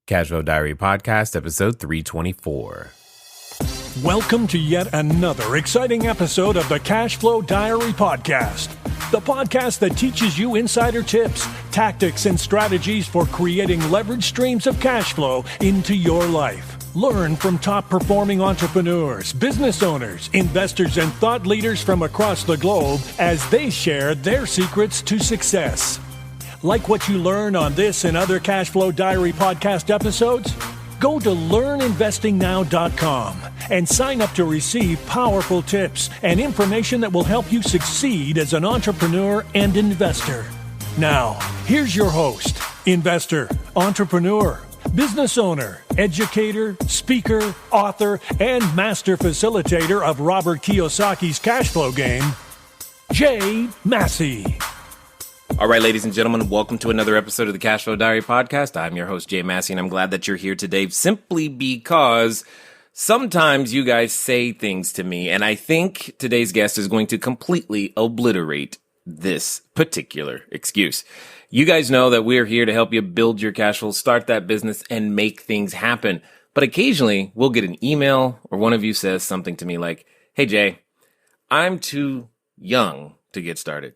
Cashflow Diary Podcast, episode 324. Welcome to yet another exciting episode of the Cashflow Diary Podcast, the podcast that teaches you insider tips, tactics, and strategies for creating leverage streams of cash flow into your life. Learn from top-performing entrepreneurs, business owners, investors, and thought leaders from across the globe as they share their secrets to success. Like what you learn on this and other Cashflow Diary podcast episodes? Go to learninvestingnow.com and sign up to receive powerful tips and information that will help you succeed as an entrepreneur and investor. Now, here's your host, investor, entrepreneur, business owner, educator, speaker, author, and master facilitator of Robert Kiyosaki's cash flow game, Jay Massey. All right, ladies and gentlemen, welcome to another episode of the Cashflow Diary Podcast. I'm your host, Jay Massey, and I'm glad that you're here today simply because sometimes you guys say things to me, and I think today's guest is going to completely obliterate this particular excuse. You guys know that we're here to help you build your cash flow, start that business, and make things happen. But occasionally, we'll get an email or one of you says something to me like, "Hey, Jay, I'm too young to get started.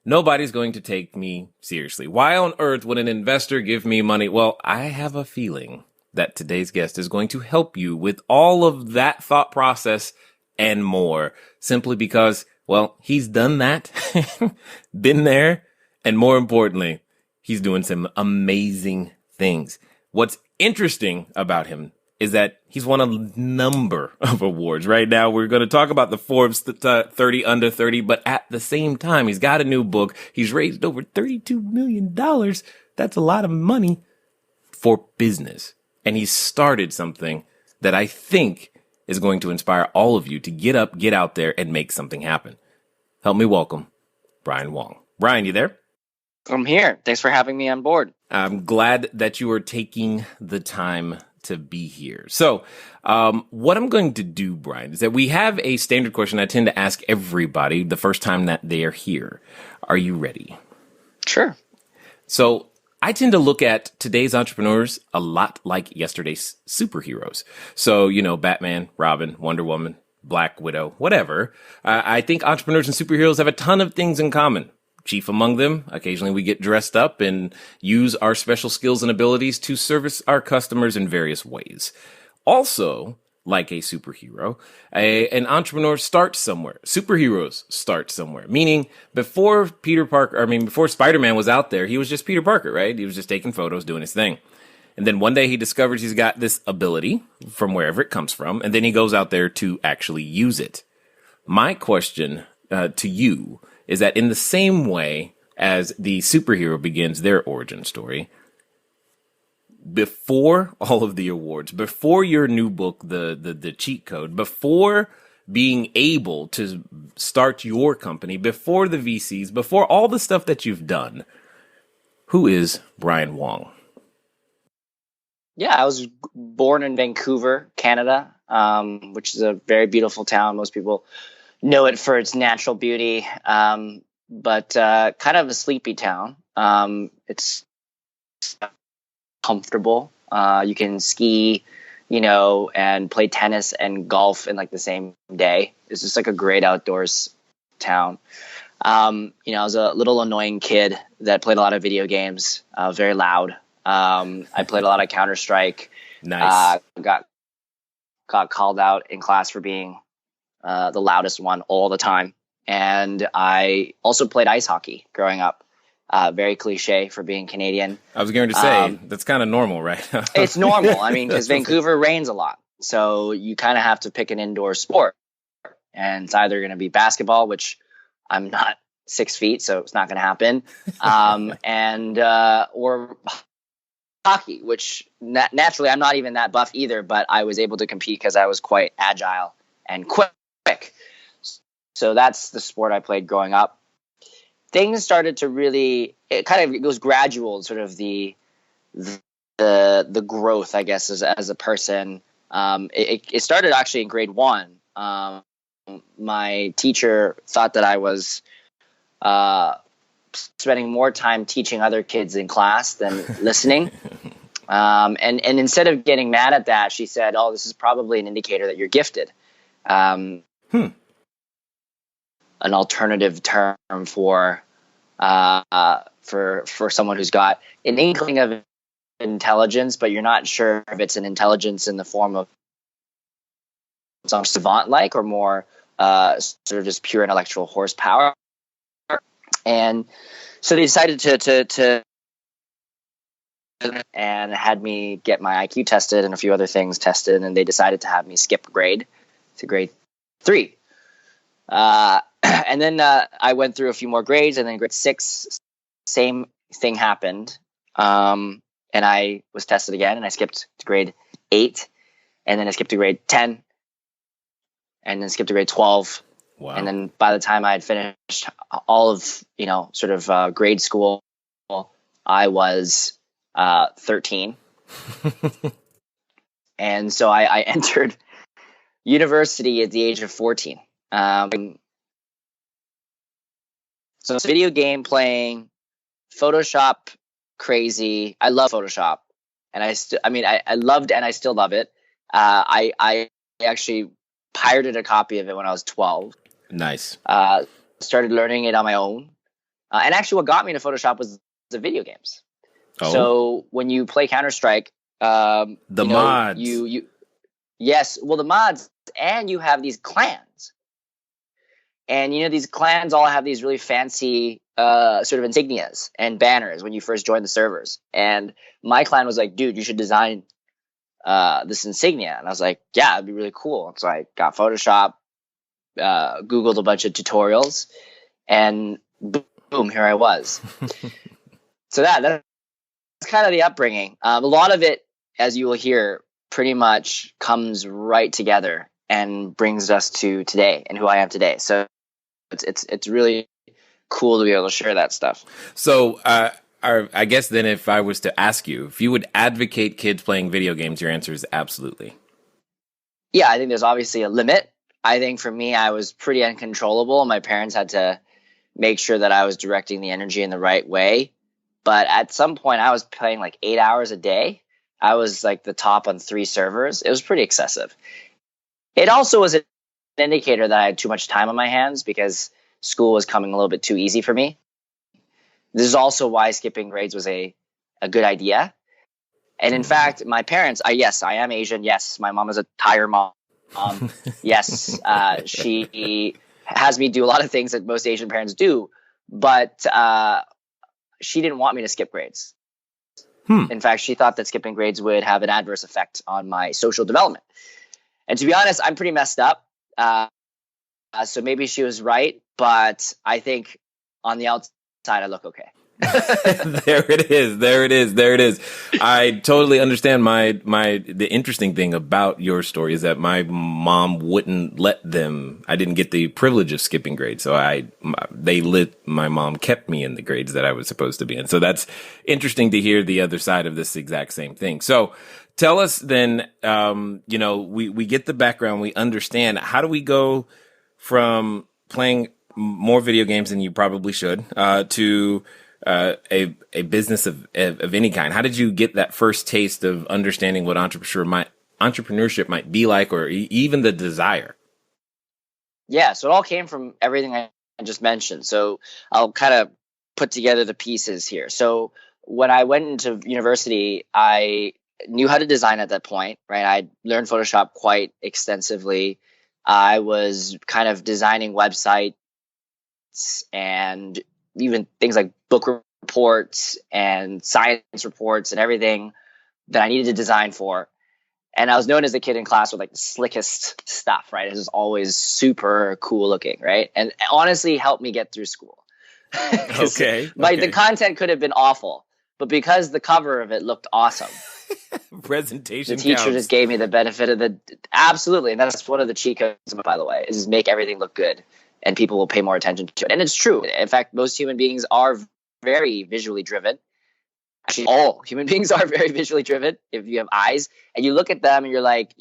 Nobody's going to take me seriously. Why on earth would an investor give me money?" Well, I have a feeling that today's guest is going to help you with all of that thought process and more, simply because, well, he's done that, been there, and more importantly, he's doing some amazing things. What's interesting about him is that he's won a number of awards. Right now, we're going to talk about the Forbes 30 under 30, but at the same time, he's got a new book. He's raised over $32 million. That's a lot of money for business. And he's started something that I think is going to inspire all of you to get up, get out there, and make something happen. Help me welcome Brian Wong. Brian, you there? I'm here. Thanks for having me on board. I'm glad that you are taking the time to be here. So what I'm going to do, Brian, is that we have a standard question I tend to ask everybody the first time that they are here. Are you ready? Sure. So I tend to look at today's entrepreneurs a lot like yesterday's superheroes. So, you know, Batman, Robin, Wonder Woman, Black Widow, whatever. I think entrepreneurs and superheroes have a ton of things in common. Chief among them, occasionally we get dressed up and use our special skills and abilities to service our customers in various ways. Also, like a superhero, an entrepreneur starts somewhere. Superheroes start somewhere. Meaning, before Spider-Man was out there, he was just Peter Parker, right? He was just taking photos, doing his thing. And then one day he discovers he's got this ability from wherever it comes from, and then he goes out there to actually use it. My question to you is that in the same way as the superhero begins their origin story, before all of the awards, before your new book, the cheat code, before being able to start your company, before the VCs, before all the stuff that you've done, who is Brian Wong? Yeah, I was born in Vancouver, Canada, which is a very beautiful town. Most people know it for its natural beauty, but kind of a sleepy town. It's comfortable. You can ski, and play tennis and golf in like the same day. It's just like a great outdoors town. I was a little annoying kid that played a lot of video games. I was very loud. I played a lot of Counter-Strike. Nice. Got called out in class for being the loudest one all the time. And I also played ice hockey growing up. Very cliche for being Canadian. I was going to say, that's kind of normal, right? It's normal. I mean, because Vancouver rains a lot. So you kind of have to pick an indoor sport. And it's either going to be basketball, which I'm not 6 feet, so it's not going to happen. Or hockey, which naturally I'm not even that buff either, but I was able to compete because I was quite agile and quick. So that's the sport I played growing up. Things started to really, it was gradual, sort of the growth, I guess, as a person. It started actually in grade 1. My teacher thought that I was spending more time teaching other kids in class than listening. And instead of getting mad at that, she said, "Oh, this is probably an indicator that you're gifted." An alternative term for someone who's got an inkling of intelligence, but you're not sure if it's an intelligence in the form of some savant-like or more sort of just pure intellectual horsepower. And so they decided to and had me get my IQ tested and a few other things tested, and they decided to have me skip grade to grade 3. And then I went through a few more grades, and then grade 6, same thing happened. And I was tested again, and I skipped to grade 8, and then I skipped to grade 10, and then skipped to grade 12. Wow. And then by the time I had finished all of, sort of grade school, I was 13. And so I entered university at the age of 14. So it's video game playing, Photoshop crazy. I love Photoshop, and I loved and I still love it. I actually pirated a copy of it when I was 12. Nice. Started learning it on my own, and actually, what got me into Photoshop was the video games. Oh. So when you play Counter-Strike, mods. Yes, well, the mods, and you have these clans. And, these clans all have these really fancy sort of insignias and banners when you first join the servers. And my clan was like, dude, you should design this insignia. And I was like, yeah, it'd be really cool. And so I got Photoshop, Googled a bunch of tutorials, and boom, here I was. So that's kind of the upbringing. A lot of it, as you will hear, pretty much comes right together and brings us to today and who I am today. So it's really cool to be able to share that stuff. So I guess then if I was to ask you, if you would advocate kids playing video games, your answer is absolutely. Yeah, I think there's obviously a limit. I think for me, I was pretty uncontrollable. My parents had to make sure that I was directing the energy in the right way. But at some point, I was playing like 8 hours a day. I was like the top on 3 servers. It was pretty excessive. It also was an indicator that I had too much time on my hands because school was coming a little bit too easy for me. This is also why skipping grades was a good idea. And in fact, my parents, yes, I am Asian. Yes, my mom is a tire mom. Yes, she has me do a lot of things that most Asian parents do. But she didn't want me to skip grades. In fact, she thought that skipping grades would have an adverse effect on my social development. And to be honest, I'm pretty messed up. So maybe she was right, but I think on the outside I look okay. There it is. I totally understand the interesting thing about your story is that my mom wouldn't let them. I didn't get the privilege of skipping grades. So my mom kept me in the grades that I was supposed to be in. So that's interesting to hear the other side of this exact same thing. So tell us then, we get the background, we understand. How do we go from playing more video games than you probably should, to a business of any kind? How did you get that first taste of understanding what entrepreneurship might be like, or even the desire? Yeah, so it all came from everything I just mentioned. So I'll kind of put together the pieces here. So when I went into university, I knew how to design at that point, right? I learned Photoshop quite extensively. I was kind of designing websites and even things like book reports and science reports and everything that I needed to design for. And I was known as the kid in class with like the slickest stuff, right? It was always super cool looking, right? And honestly helped me get through school. Okay. The content could have been awful, but because the cover of it looked awesome, presentation the teacher counts. just gave me the benefit of absolutely. And that's one of the cheat codes, by the way, is make everything look good and people will pay more attention to it. And it's true. In fact, most human beings are very visually driven. Actually, all human beings are very visually driven. If you have eyes and you look at them and you're like,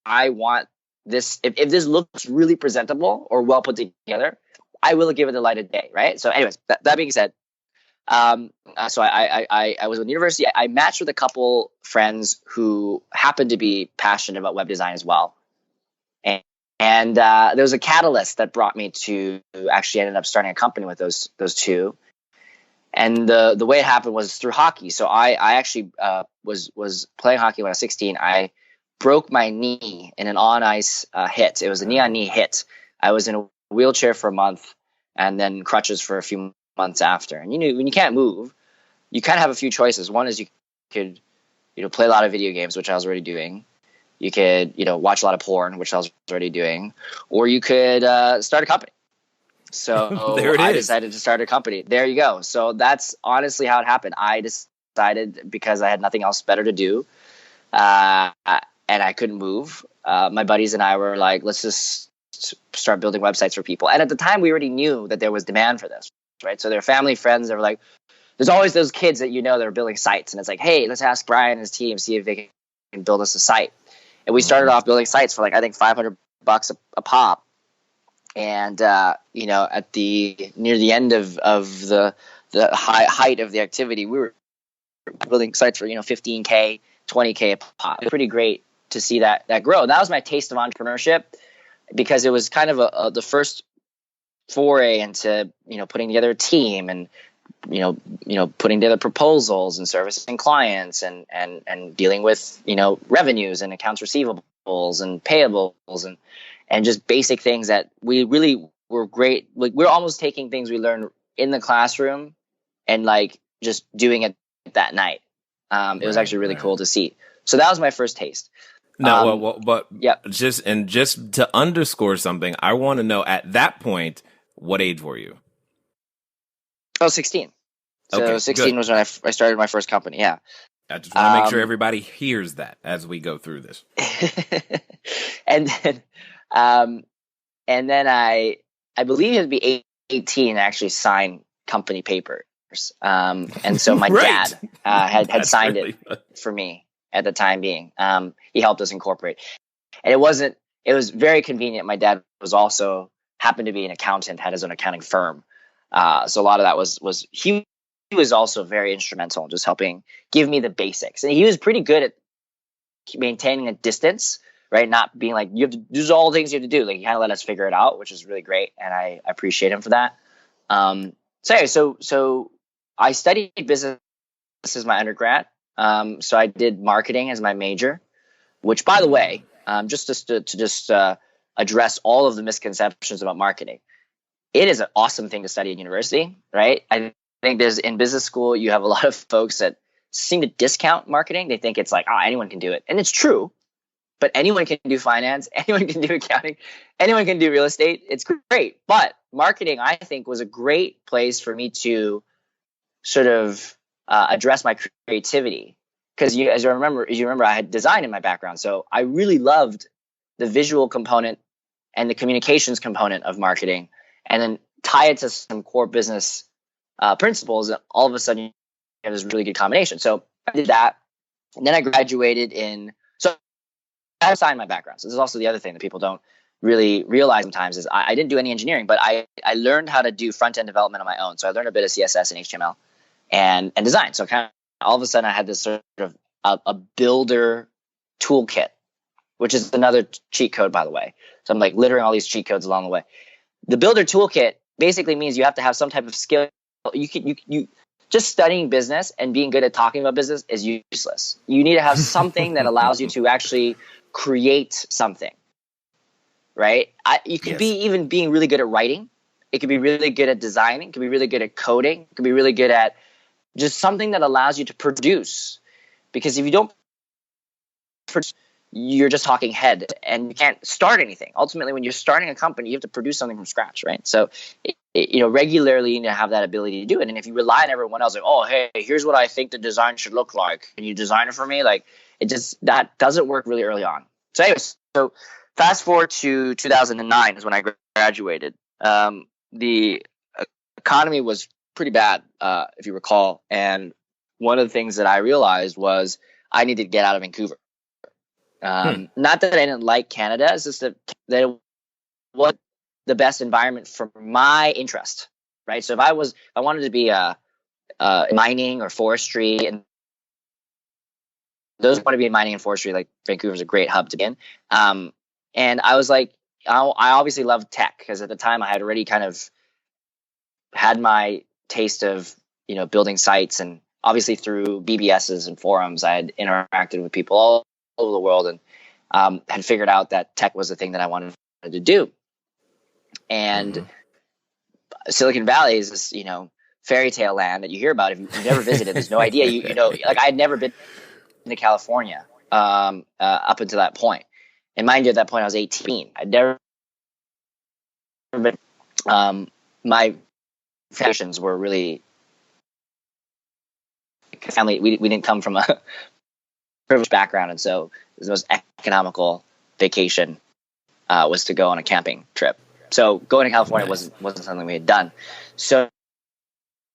I want this. If this looks really presentable or well put together, I will give it the light of day, right? So anyways, that being said, So I was in university. I matched with a couple friends who happened to be passionate about web design as well. And there was a catalyst that brought me to actually ended up starting a company with those two. And the way it happened was through hockey. So I actually was playing hockey when I was 16. I broke my knee in an on ice hit. It was a knee on knee hit. I was in a wheelchair for a month and then crutches for a few months after. And when you can't move, you kind of have a few choices. One is you could play a lot of video games, which I was already doing. You could watch a lot of porn, which I was already doing, or you could start a company. So I decided to start a company. There you go. So that's honestly how it happened. I decided because I had nothing else better to do, and I couldn't move. My buddies and I were like, let's just start building websites for people. And at the time, we already knew that there was demand for this, right? So their family, friends, they were like, there's always those kids that that are building sites. And it's like, hey, let's ask Brian and his team, see if they can build us a site. And we started off building sites for I think $500 a pop. And at near the end of the height of the activity, we were building sites for $15K, $20K a pop. It was pretty great to see that grow. And that was my taste of entrepreneurship, because it was kind of the first foray into putting together a team and putting together proposals and servicing clients and dealing with revenues and accounts receivables and payables and just basic things that we really were great. We're almost taking things we learned in the classroom and just doing it that night. It was actually really cool to see. So that was my first taste. Just to underscore something, I want to know, at that point, what age were you? Oh, 16. So okay, 16 good. Was when I started my first company. Yeah. I just want to make sure everybody hears that as we go through this. and then I believe it'd be 18 to actually sign company papers. And so my dad had signed it for me at the time being. He helped us incorporate. And it was very convenient. My dad was also happened to be an accountant, had his own accounting firm. So a lot of that was he was also very instrumental in just helping give me the basics. And he was pretty good at maintaining a distance, right? Not being like, you have to do all the things you have to do. He kind of let us figure it out, which is really great. And I appreciate him for that. So I studied business as my undergrad. So I did marketing as my major, which, by the way, just to address all of the misconceptions about marketing, it is an awesome thing to study at university, right? I think in business school, you have a lot of folks that seem to discount marketing. They think it's like, anyone can do it. And it's true, but anyone can do finance. Anyone can do accounting. Anyone can do real estate. It's great. But marketing, I think, was a great place for me to sort of address my creativity. Because as you remember, I had design in my background. So I really loved the visual component and the communications component of marketing, and then tie it to some core business principles, and all of a sudden you have this really good combination. So I did that, and then I graduated so I have in my background. So this is also the other thing that people don't really realize sometimes is I didn't do any engineering, but I learned how to do front-end development on my own. So I learned a bit of CSS and HTML and design. So kind of all of a sudden I had this sort of a builder toolkit, which is another cheat code, by the way. So I'm littering all these cheat codes along the way. The builder toolkit basically means you have to have some type of skill. You just studying business and being good at talking about business is useless. You need to have something that allows you to actually create something, right? You could be even being really good at writing. It could be really good at designing. It could be really good at coding. It could be really good at just something that allows you to produce. Because if you don't produce, you're just talking head and you can't start anything. Ultimately, when you're starting a company, you have to produce something from scratch, right? So, regularly you need to have that ability to do it. And if you rely on everyone else, hey, here's what I think the design should look like, can you design it for me? That doesn't work really early on. So anyways, fast forward to 2009 is when I graduated. The economy was pretty bad, if you recall. And one of the things that I realized was I needed to get out of Vancouver. Not that I didn't like Canada, it's just that it wasn't the best environment for my interest, right? So if I wanted to be mining or forestry, and those want to be in mining and forestry. Like Vancouver's a great hub to be in. And I was like, I obviously loved tech because at the time I had already kind of had my taste of, building sites, and obviously through BBSs and forums, I had interacted with people all over the world, and had figured out that tech was the thing that I wanted to do. And Silicon Valley is this, fairy tale land that you hear about. If you've never visited, there's no idea. Like I had never been to California up until that point. And mind you, at that point I was 18. I'd never been. My foundations were really family. We didn't come from a privileged background, and so the most economical vacation was to go on a camping trip. So going to California wasn't something we had done. So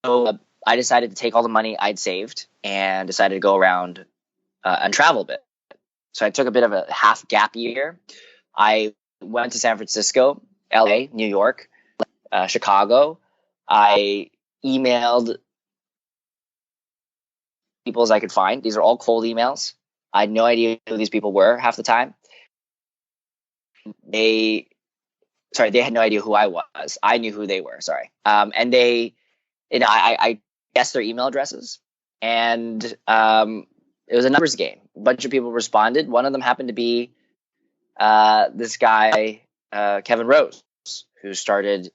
I decided to take all the money I'd saved and decided to go around and travel a bit. So I took a bit of a half gap year. I went to San Francisco, LA, New York, Chicago. I emailed people as I could find. These are all cold emails. I had no idea who these people were half the time. They had no idea who I was. I knew who they were. Sorry. And I guessed their email addresses, and it was a numbers game. A bunch of people responded. One of them happened to be this guy, Kevin Rose, who started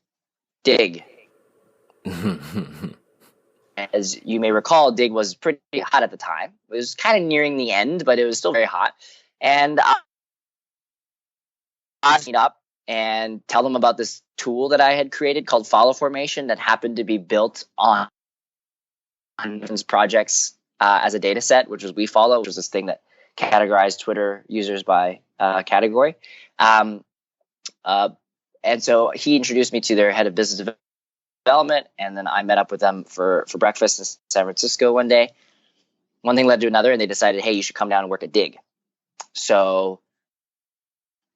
Dig. As you may recall, Dig was pretty hot at the time. It was kind of nearing the end, but it was still very hot. And I meet up and tell them about this tool that I had created called Follow Formation that happened to be built on projects as a data set, which was WeFollow, which was this thing that categorized Twitter users by category. And so he introduced me to their head of business development, and then I met up with them for breakfast in San Francisco one day. One thing led to another, and they decided, hey, you should come down and work at Dig. So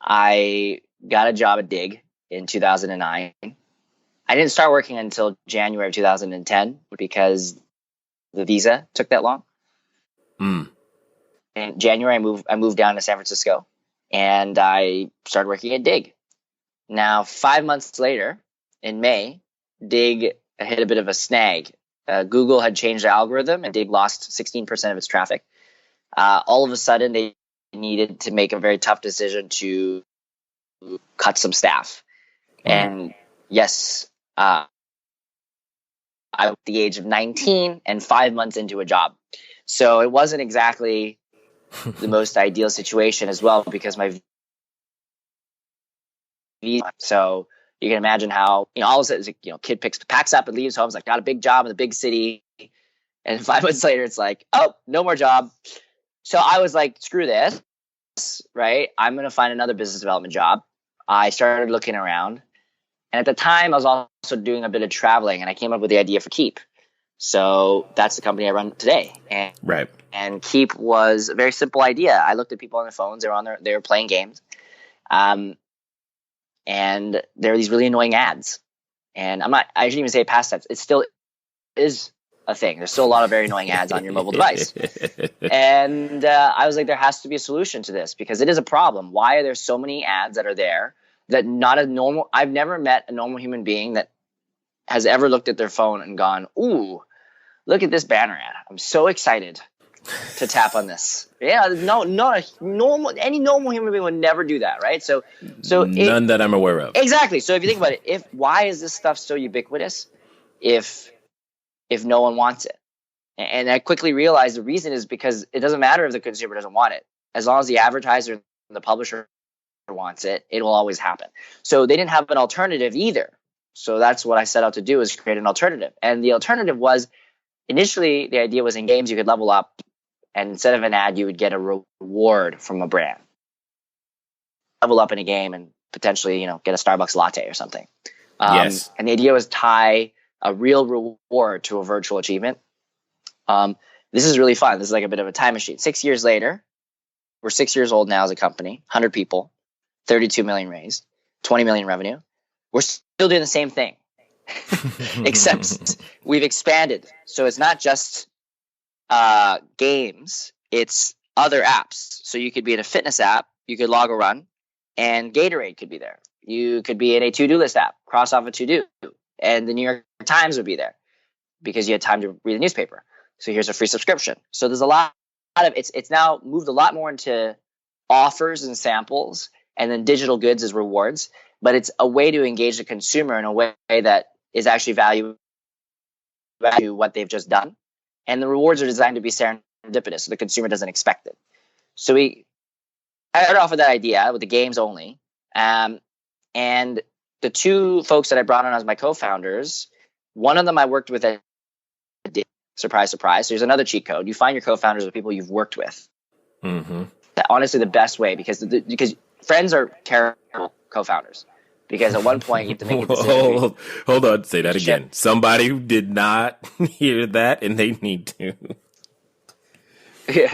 I got a job at Dig in 2009. I didn't start working until January of 2010 because the visa took that long. In January, I moved down to San Francisco, and I started working at Dig. Now, 5 months later, in May, Dig hit a bit of a snag. Google had changed the algorithm, and Dig lost 16% of its traffic. All of a sudden, they needed to make a very tough decision to cut some staff. And yes, I was at the age of 19 and 5 months into a job. So it wasn't exactly the most ideal situation as well, because my visa. So you can imagine how, all of a sudden, kid packs up and leaves home. He's like, got a big job in the big city. And 5 months later, it's like, oh, no more job. So I was like, screw this, right? I'm going to find another business development job. I started looking around. And at the time, I was also doing a bit of traveling, and I came up with the idea for Kiip. So that's the company I run today. And Kiip was a very simple idea. I looked at people on their phones. They were playing games. And there are these really annoying ads. And I shouldn't even say past tense. It still is a thing. There's still a lot of very annoying ads on your mobile device. And I was like, there has to be a solution to this, because it is a problem. Why are there so many ads that are there that I've never met a normal human being that has ever looked at their phone and gone, ooh, look at this banner ad. I'm so excited to tap on this. Yeah, no, any normal human being would never do that, right? So none that I'm aware of. Exactly. So if you think about it, why is this stuff so ubiquitous if no one wants it? And I quickly realized the reason is because it doesn't matter if the consumer doesn't want it. As long as the advertiser and the publisher wants it, it will always happen. So they didn't have an alternative either. So that's what I set out to do, is create an alternative. And the alternative was, initially, the idea was in games you could level up, and instead of an ad, you would get a reward from a brand. Level up in a game and potentially, get a Starbucks latte or something. Yes. And the idea was tie a real reward to a virtual achievement. This is really fun. This is like a bit of a time machine. 6 years later, we're 6 years old now as a company, 100 people, 32 million raised, 20 million revenue. We're still doing the same thing. except we've expanded. So it's not just games, it's other apps. So you could be in a fitness app, you could log a run, and Gatorade could be there. You could be in a to-do list app, cross off a to-do, and the New York Times would be there because you had time to read the newspaper. So here's a free subscription. So there's a lot of it's now moved a lot more into offers and samples, and then digital goods as rewards. But it's a way to engage the consumer in a way that is actually value what they've just done. And the rewards are designed to be serendipitous, so the consumer doesn't expect it. So I started off with that idea with the games only. And the two folks that I brought on as my co-founders, one of them I worked with at surprise, surprise. So here's another cheat code. You find your co-founders with people you've worked with. Mm-hmm. Honestly, the best way, because friends are terrible co-founders. Because at one point you have to make a decision. Hold on, say that again. Somebody who did not hear that, and they need to.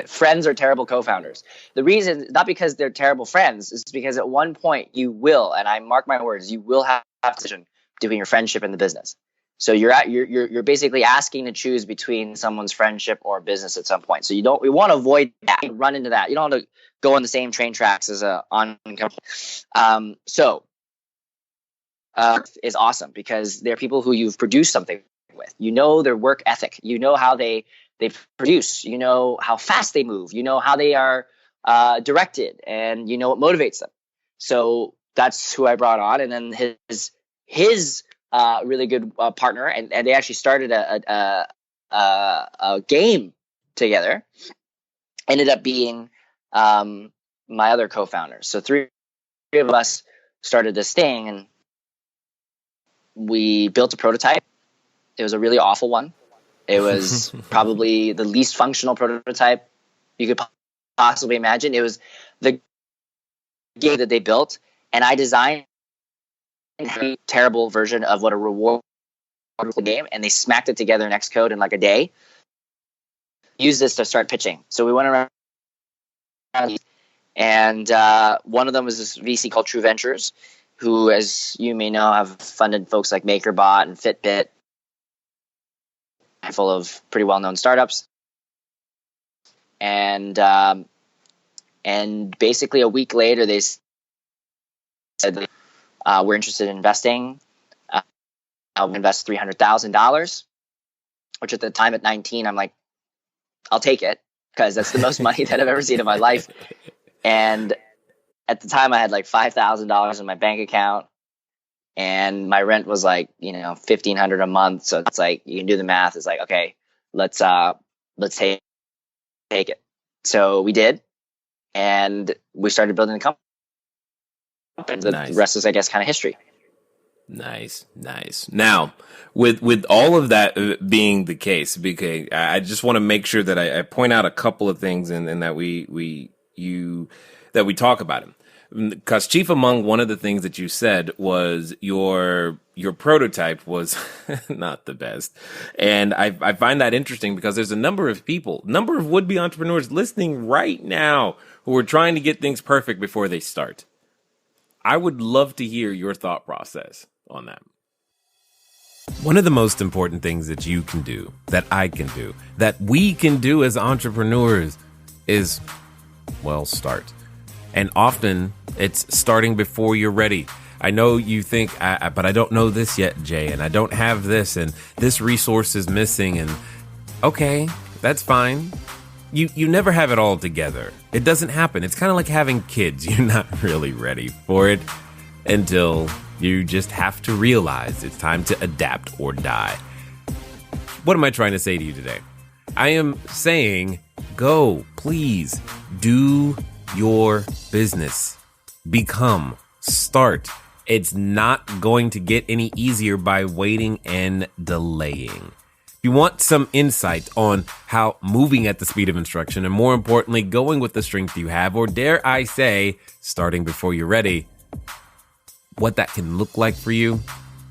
Friends are terrible co-founders. The reason, not because they're terrible friends, is because at one point you will, and I mark my words, you will have a decision between your friendship and the business. So you're basically asking to choose between someone's friendship or business at some point. So we want to avoid that, run into that. You don't have to go on the same train tracks as is awesome because they're people who you've produced something with. You know their work ethic. You know how they produce. You know how fast they move. You know how they are directed, and you know what motivates them. So that's who I brought on, and then his really good partner, and they actually started a game together. Ended up being my other co-founder. So three of us started this thing, and we built a prototype. It was a really awful one. It was probably the least functional prototype you could possibly imagine. It was the game that they built, and I designed a terrible version of what a reward game, and they smacked it together in Xcode in like a day. Use this to start pitching. So we went around, and one of them was this VC called True Ventures, who, as you may know, have funded folks like MakerBot and Fitbit, full of pretty well-known startups. And basically a week later, they said, we're interested in investing. I'll invest $300,000, which at the time at 19, I'm like, I'll take it because that's the most money that I've ever seen in my life. And at the time I had like $5,000 in my bank account, and my rent was like, $1,500 a month. So it's like, you can do the math. It's like, okay, let's take it. So we did, and we started building the company. The rest is, I guess, kind of history. Nice. Now, with all of that being the case, because I just want to make sure that I point out a couple of things and that we talk about them. Because chief among one of the things that you said was your prototype was not the best. And I find that interesting because there's a number of would-be entrepreneurs listening right now who are trying to get things perfect before they start. I would love to hear your thought process on that. One of the most important things that you can do, that I can do, that we can do as entrepreneurs is, start. And often it's starting before you're ready. I know you think, but I don't know this yet, Jay, and I don't have this, and this resource is missing. And okay, that's fine. You never have it all together. It doesn't happen. It's kind of like having kids. You're not really ready for it until you just have to realize it's time to adapt or die. What am I trying to say to you today? I am saying, go, please, do your business. Start. It's not going to get any easier by waiting and delaying. If you want some insight on how moving at the speed of instruction, and more importantly, going with the strength you have, or dare I say, starting before you're ready, what that can look like for you,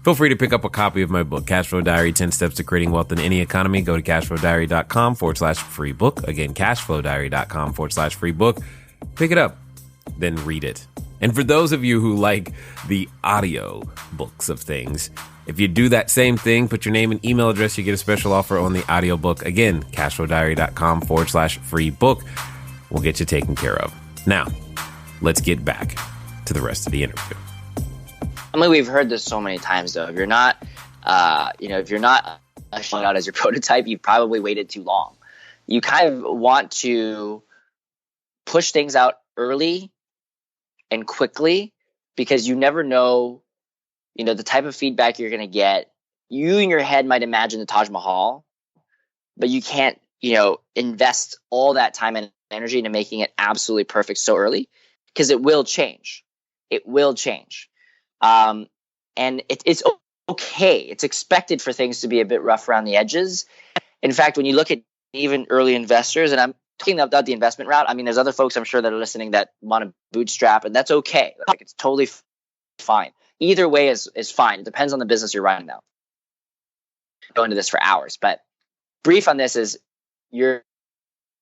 feel free to pick up a copy of my book, Cashflow Diary, 10 Steps to Creating Wealth in Any Economy. Go to cashflowdiary.com/free book. Again, cashflowdiary.com/free book. Pick it up, then read it. And for those of you who like the audio books of things, If you do that same thing, put your name and email address, you get a special offer on the audiobook. Again, cashflowdiary.com/free book. We'll get you taken care of. Now, let's get back to the rest of the interview. I mean, we've heard this so many times, though. If you're not, if you're not showing out as your prototype, you've probably waited too long. You kind of want to push things out early and quickly, because you never know, the type of feedback you're going to get. You in your head might imagine the Taj Mahal, but you can't, invest all that time and energy into making it absolutely perfect so early, because it will change. It will change. And it's okay. It's expected for things to be a bit rough around the edges. In fact, when you look at even early investors, and I'm talking about the investment route, I mean, there's other folks I'm sure that are listening that want to bootstrap, and that's okay. Like, it's totally fine. Either way is fine. It depends on the business you're running now. Go into this for hours, but brief on this is your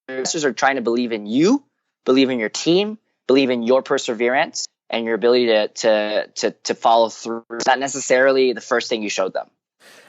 investors are trying to believe in you, believe in your team, believe in your perseverance and your ability to follow through. It's not necessarily the first thing you showed them.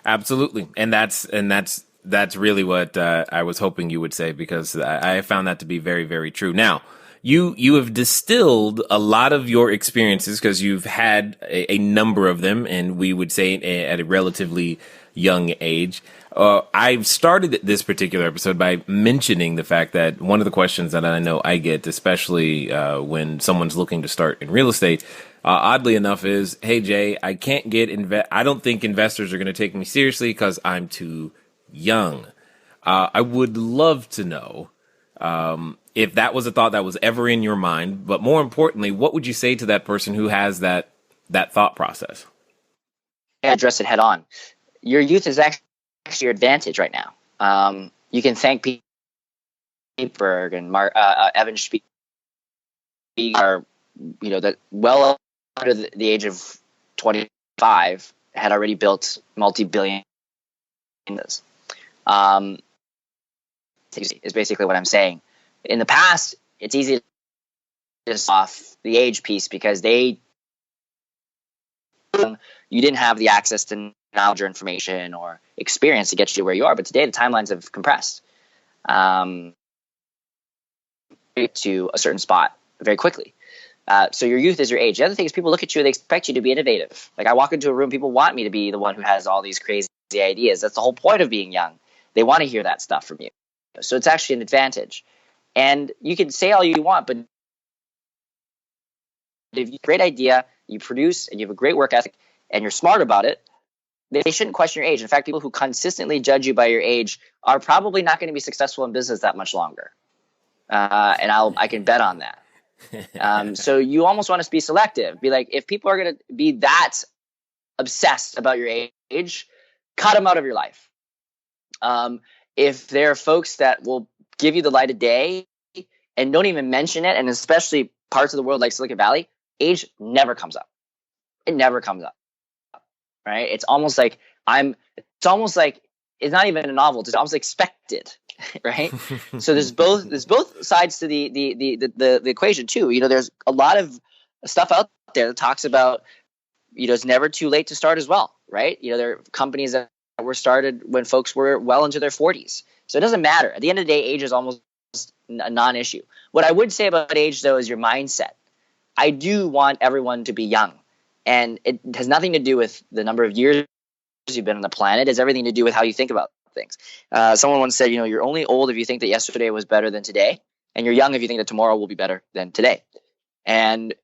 Absolutely, and that's really what I was hoping you would say, because I found that to be very, very true. Now, you have distilled a lot of your experiences, because you've had a number of them, and we would say at a relatively young age. I've started this particular episode by mentioning the fact that one of the questions that I know I get, especially when someone's looking to start in real estate, oddly enough, is, "Hey Jay, I can't get I don't think investors are going to take me seriously because I'm too young." I would love to know if that was a thought that was ever in your mind, but more importantly, what would you say to that person who has that thought process? Address it head on. Your youth is actually your advantage right now. You can thank Kiip and Evan Spiegel are, that well under the age of 25 had already built multi-billion. Is basically what I'm saying. In the past, it's easy to just off the age piece, because you didn't have the access to knowledge or information or experience to get you to where you are. But today, the timelines have compressed to a certain spot very quickly. So your youth is your age. The other thing is, people look at you, they expect you to be innovative. Like, I walk into a room, people want me to be the one who has all these crazy ideas. That's the whole point of being young. They want to hear that stuff from you. So it's actually an advantage. And you can say all you want, but if you have a great idea, you produce, and you have a great work ethic, and you're smart about it, they shouldn't question your age. In fact, people who consistently judge you by your age are probably not going to be successful in business that much longer. And I can bet on that. So you almost want to be selective. Be like, if people are going to be that obsessed about your age, cut them out of your life. If there are folks that will give you the light of day and don't even mention it, and especially parts of the world like Silicon Valley, age never comes up. It never comes up. Right? It's almost like it's not even a novel. It's almost expected, right? So there's both sides to the equation too. There's a lot of stuff out there that talks about, it's never too late to start as well, right? There are companies that were started when folks were well into their 40s. So it doesn't matter. At the end of the day, age is almost a non-issue. What I would say about age, though, is your mindset. I do want everyone to be young. And it has nothing to do with the number of years you've been on the planet. It has everything to do with how you think about things. Someone once said, you're only old if you think that yesterday was better than today, and you're young if you think that tomorrow will be better than today. And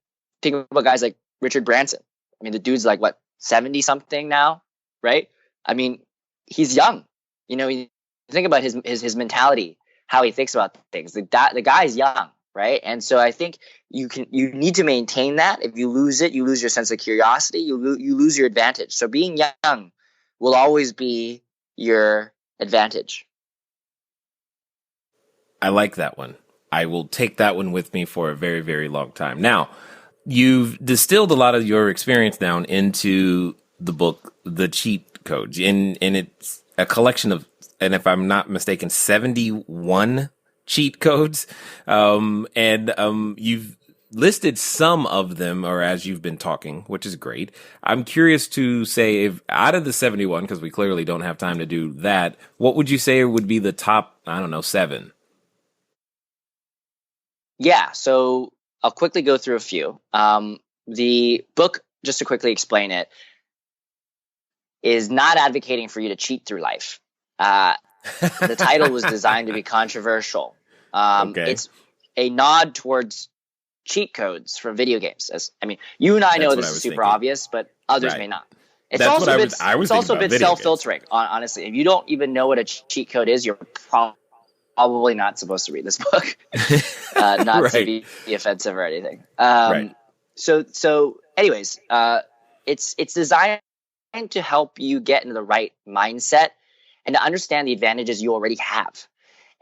think about guys like Richard Branson. I mean, the dude's like, 70-something now, right? I mean, he's young. You think about his mentality, how he thinks about things. The guy's young. Right. And so I think you need to maintain that. If you lose it, you lose your sense of curiosity, you lose your advantage. So being young will always be your advantage. I like that one. I will take that one with me for a very, very long time. Now, you've distilled a lot of your experience down into the book, The Cheat Codes, and it's a collection of, and if I'm not mistaken, 71 cheat codes. You've listed some of them, or as you've been talking, which is great. I'm curious to say, if out of the 71, because we clearly don't have time to do that, what would you say would be the top, I don't know, 7? Yeah, so I'll quickly go through a few. The book, just to quickly explain it, is not advocating for you to cheat through life. The title was designed to be controversial. Okay. It's a nod towards cheat codes from video games. You and I know this is super obvious, but others may not. It's That's also a bit self-filtering. Honestly, if you don't even know what a cheat code is, you're probably not supposed to read this book. Not right. To be offensive or anything. Right. So anyways, it's designed to help you get into the right mindset and to understand the advantages you already have,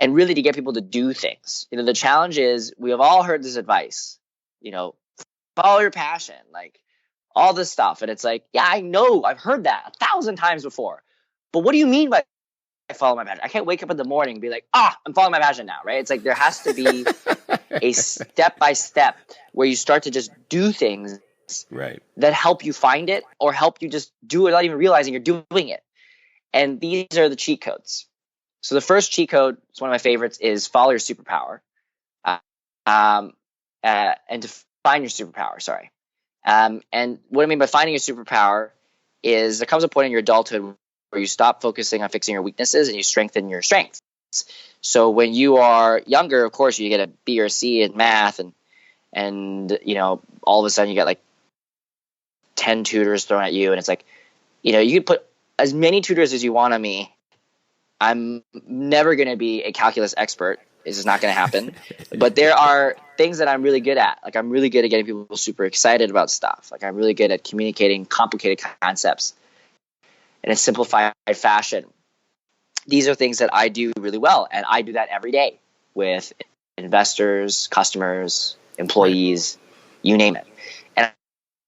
and really to get people to do things. The challenge is, we have all heard this advice, follow your passion, like all this stuff. And it's like, yeah, I know, I've heard that 1,000 times before, but what do you mean by follow my passion? I can't wake up in the morning and be like, I'm following my passion now, right? It's like there has to be a step-by-step where you start to just do things right that help you find it, or help you just do it without even realizing you're doing it. And these are the cheat codes. So the first cheat code, it's one of my favorites, is follow your superpower. And to find your superpower, sorry. And what I mean by finding your superpower is there comes a point in your adulthood where you stop focusing on fixing your weaknesses and you strengthen your strengths. So when you are younger, of course, you get a B or C in math, and all of a sudden you get like 10 tutors thrown at you, and it's like, you can put as many tutors as you want on me. I'm never going to be a calculus expert. This is not going to happen. But there are things that I'm really good at. Like, I'm really good at getting people super excited about stuff. Like, I'm really good at communicating complicated concepts in a simplified fashion. These are things that I do really well, and I do that every day with investors, customers, employees, you name it. And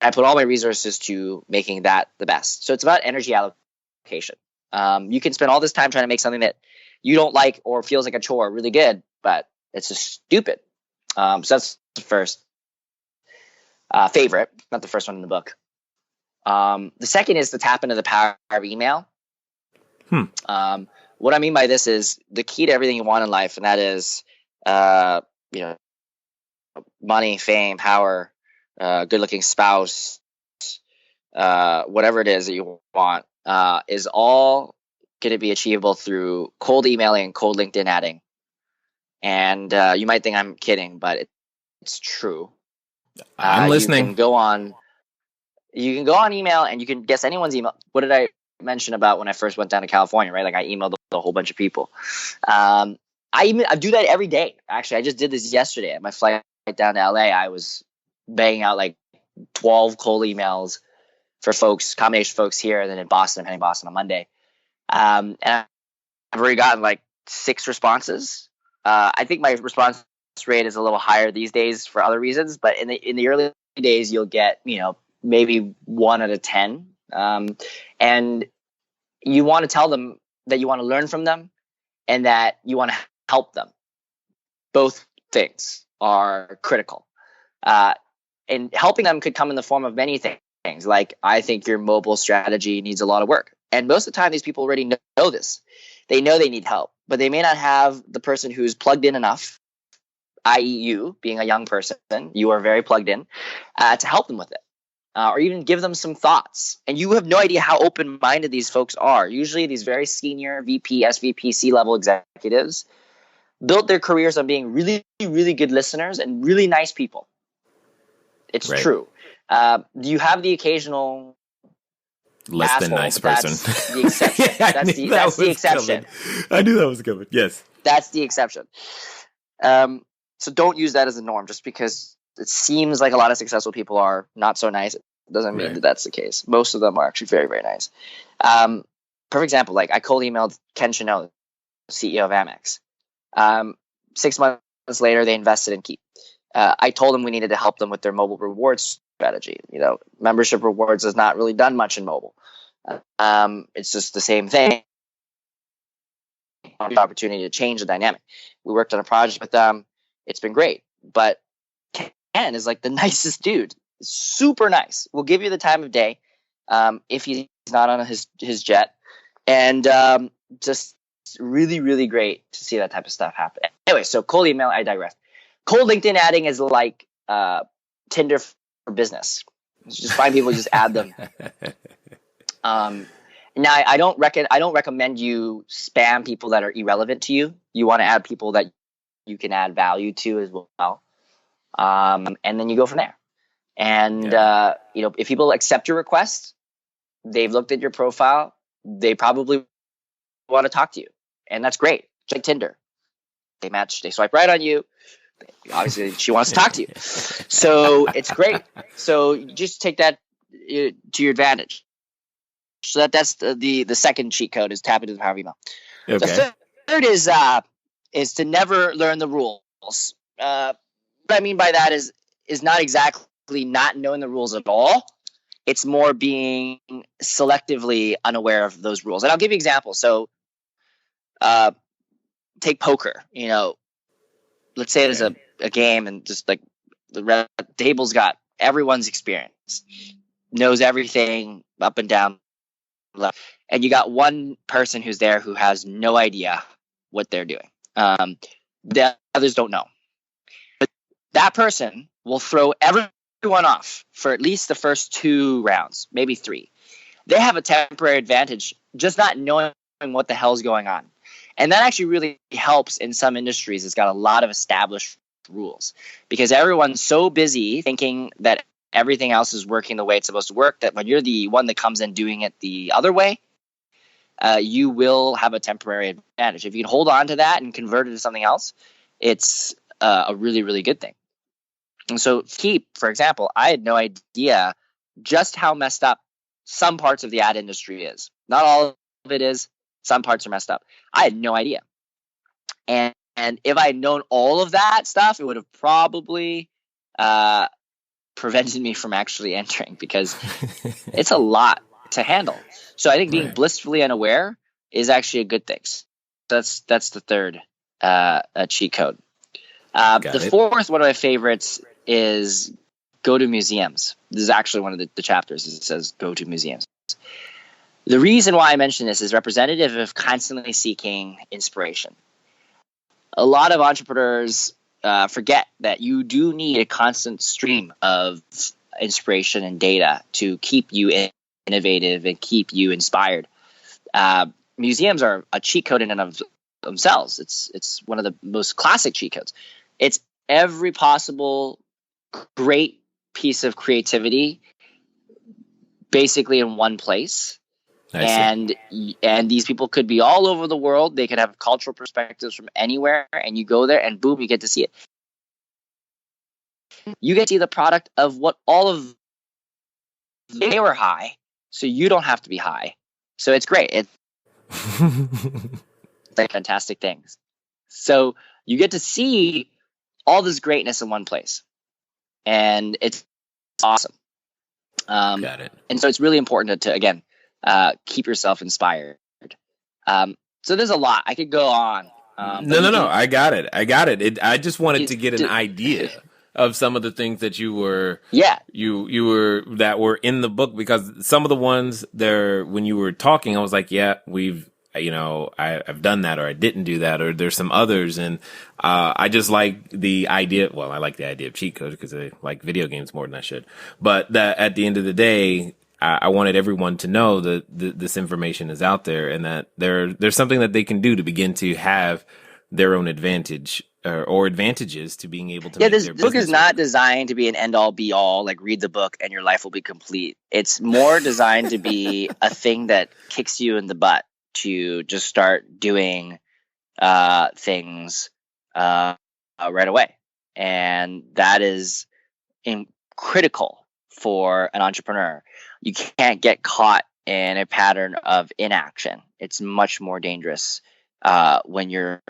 I put all my resources to making that the best. So it's about energy allocation. You can spend all this time trying to make something that you don't like or feels like a chore really good, but it's just stupid. So that's the first favorite, not the first one in the book. The second is to tap into the power of email. What I mean by this is the key to everything you want in life, and that is, money, fame, power, good-looking spouse, whatever it is that you want, is all going to be achievable through cold emailing and cold LinkedIn adding. And you might think I'm kidding, but it's true. I'm listening. You can go on email and you can guess anyone's email. What did I mention about when I first went down to California, right? Like, I emailed a whole bunch of people. I do that every day. Actually, I just did this yesterday. At my flight down to LA, I was banging out like 12 cold emails for combination folks here, and then in Boston, I'm heading to Boston on Monday. And I've already gotten like 6 responses. I think my response rate is a little higher these days for other reasons, but in the early days, you'll get, maybe 1 out of 10. And you want to tell them that you want to learn from them and that you want to help them. Both things are critical. And helping them could come in the form of many things. Like, I think your mobile strategy needs a lot of work. And most of the time, these people already know this. They know they need help, but they may not have the person who's plugged in enough, i.e. you, being a young person, you are very plugged in, to help them with it. Or even give them some thoughts. And you have no idea how open-minded these folks are. Usually these very senior VP, SVP, C-level executives built their careers on being really, really good listeners and really nice people. It's true. You have the occasional less asshole, than nice person. That's the exception. That's the exception. I knew that was coming. Yes. That's the exception. So don't use that as a norm. Just because it seems like a lot of successful people are not so nice, it doesn't mean that that's the case. Most of them are actually very, very nice. Perfect example, like, I cold emailed Ken Chenault, CEO of Amex. 6 months later, they invested in Kiip. I told them we needed to help them with their mobile rewards strategy. Membership rewards has not really done much in mobile. It's just the same thing. The opportunity to change the dynamic. We worked on a project with them. It's been great, but is like the nicest dude, super nice. Will give you the time of day if he's not on his jet, and just really, really great to see that type of stuff happen. Anyway, so cold email, I digress. Cold LinkedIn adding is like Tinder for business. You just find people, just add them. Now, I don't recommend you spam people that are irrelevant to you. You want to add people that you can add value to as well, and then you go from there. And if people accept your request, they've looked at your profile, they probably want to talk to you, and that's great. It's like Tinder. They match, they swipe right on you. Obviously, she wants to talk to you, so it's great. So just take that to your advantage. So that's the second cheat code, is tap into the power of email. Okay. The third is to never learn the rules. What I mean by that is not exactly not knowing the rules at all. It's more being selectively unaware of those rules. And I'll give you an example. So take poker. Let's say there's a game, and just like the table's got everyone's experience, knows everything up and down, and you got one person who's there who has no idea what they're doing. The others don't know. But that person will throw everyone off for at least the first 2 rounds, maybe 3. They have a temporary advantage just not knowing what the hell's going on. And that actually really helps in some industries. It's got a lot of established rules, because everyone's so busy thinking that everything else is working the way it's supposed to work, that when you're the one that comes in doing it the other way, you will have a temporary advantage. If you can hold on to that and convert it to something else, it's a really, really good thing. And so Kiip, for example, I had no idea just how messed up some parts of the ad industry is. Not all of it is. Some parts are messed up. I had no idea. And if I had known all of that stuff, it would have probably prevented me from actually entering, because it's a lot to handle. So I think being blissfully unaware is actually a good thing. That's the third cheat code. The fourth, one of my favorites, is go to museums. This is actually one of the chapters. It says go to museums. The reason why I mention this is representative of constantly seeking inspiration. A lot of entrepreneurs forget that you do need a constant stream of inspiration and data to keep you innovative and keep you inspired. Museums are a cheat code in and of themselves. It's one of the most classic cheat codes. It's every possible great piece of creativity basically in one place. And these people could be all over the world. They could have cultural perspectives from anywhere, and you go there and boom, you get to see it. You get to see the product of what all of they were high, so you don't have to be high. So it's great. It's like fantastic things. So you get to see all this greatness in one place, and it's awesome. Got it. And so it's really important to again, keep yourself inspired. So there's a lot. I could go on. No. I got it. I just wanted to get an idea of some of the things that you were, you were that were in the book, because some of the ones there, when you were talking, I was like, yeah, I've done that, or I didn't do that, or there's some others. And, I just like the idea. Well, I like the idea of cheat codes because I like video games more than I should. But that at the end of the day, I wanted everyone to know that this information is out there, and that there's something that they can do to begin to have their own advantage or advantages to being able to make this their book business is not work. Designed to be an end all be all, like read the book and your life will be complete. It's more designed to be a thing that kicks you in the butt to just start doing things right away. And that is critical for an entrepreneur. You can't get caught in a pattern of inaction. It's much more dangerous when you're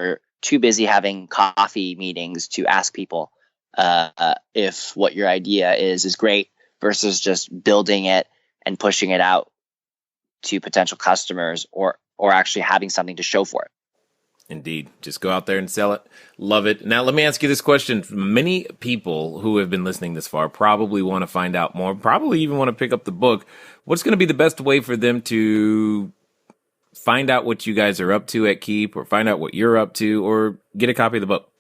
too busy having coffee meetings to ask people if what your idea is great, versus just building it and pushing it out to potential customers, or actually having something to show for it. Indeed. Just go out there and sell it. Love it. Now, let me ask you this question. Many people who have been listening this far probably want to find out more, probably even want to pick up the book. What's going to be the best way for them to find out what you guys are up to at Kiip, or find out what you're up to, or get a copy of the book?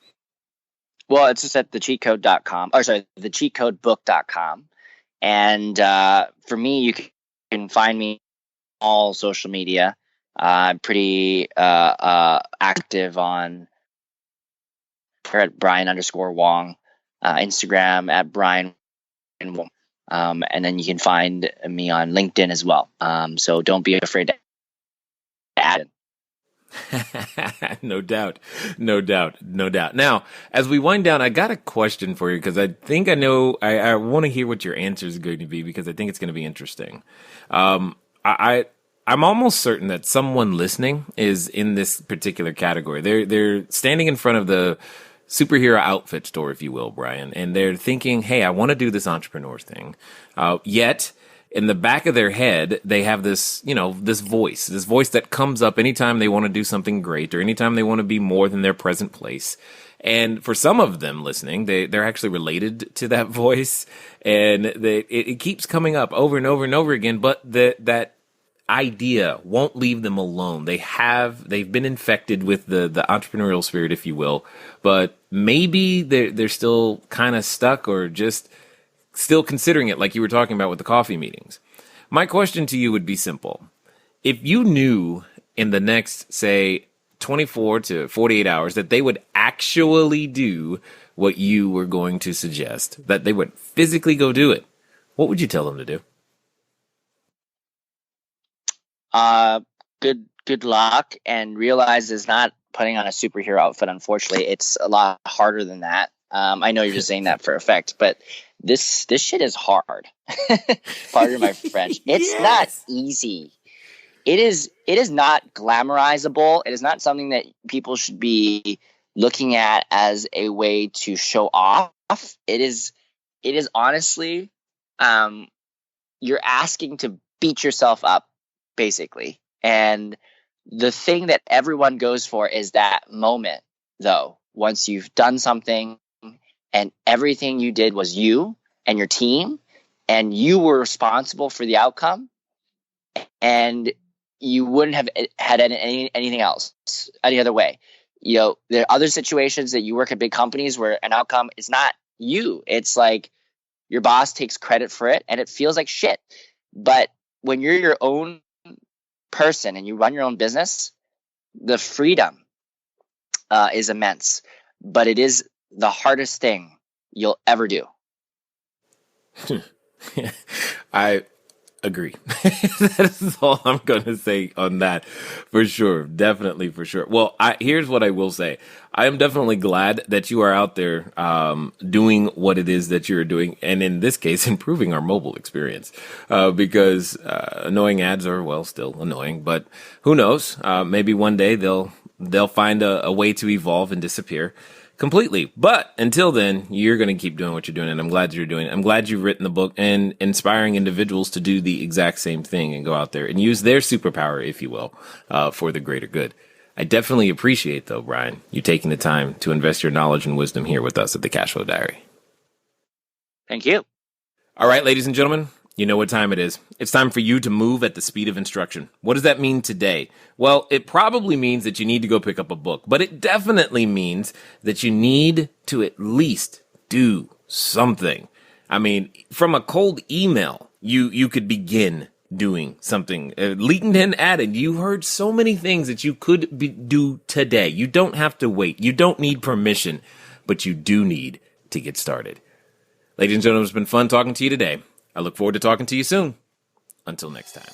Well, it's just at thecheatcode.com, or sorry, thecheatcodebook.com. And for me, you can find me on all social media. I'm pretty active on at Brian_Wong, Instagram at Brian and Wong. And then you can find me on LinkedIn as well. So don't be afraid to add it. No doubt. Now, as we wind down, I got a question for you, because I think I know, I want to hear what your answer is going to be, because I think it's going to be interesting. I'm almost certain that someone listening is in this particular category. They're standing in front of the superhero outfit store, if you will, Brian, and they're thinking, hey, I want to do this entrepreneur thing. Yet in the back of their head, they have this voice that comes up anytime they want to do something great, or anytime they want to be more than their present place. And for some of them listening, they're actually related to that voice, and it keeps coming up over and over and over again. But that idea won't leave them alone. They've been infected with the entrepreneurial spirit, if you will, but maybe they're still kind of stuck, or just still considering it, like you were talking about with the coffee meetings. My question to you would be simple. If you knew in the next, say, 24 to 48 hours that they would actually do what you were going to suggest, that they would physically go do it, what would you tell them to do? Good luck, and realize it's not putting on a superhero outfit. Unfortunately, it's a lot harder than that. I know you're just saying that for effect, but this shit is hard. Pardon my French. It's not easy. It is not glamorizable. It is not something that people should be looking at as a way to show off. It is honestly, you're asking to beat yourself up, basically. And the thing that everyone goes for is that moment, though, once you've done something and everything you did was you and your team, and you were responsible for the outcome, and you wouldn't have had anything else, any other way. There are other situations that you work at big companies where an outcome is not you. It's like your boss takes credit for it, and it feels like shit. But when you're your own person and you run your own business, the freedom is immense. But it is the hardest thing you'll ever do. I agree. That is all I'm going to say on that, for sure. Definitely, for sure. Well, here's what I will say. I am definitely glad that you are out there doing what it is that you're doing, and in this case, improving our mobile experience, because annoying ads are, well, still annoying, but who knows? Maybe one day they'll find a way to evolve and disappear completely. But until then, you're going to keep doing what you're doing, and I'm glad you're doing it. I'm glad you've written the book and inspiring individuals to do the exact same thing and go out there and use their superpower, if you will, for the greater good. I definitely appreciate, though, Brian, you taking the time to invest your knowledge and wisdom here with us at the Cashflow Diary. Thank you. All right, ladies and gentlemen, you know what time it is. It's time for you to move at the speed of instruction. What does that mean today? Well, it probably means that you need to go pick up a book, but it definitely means that you need to at least do something. I mean, from a cold email, you could begin doing something. LinkedIn added, you heard so many things that you could do today. You don't have to wait. You don't need permission, but you do need to get started. Ladies and gentlemen, it's been fun talking to you today. I look forward to talking to you soon. Until next time.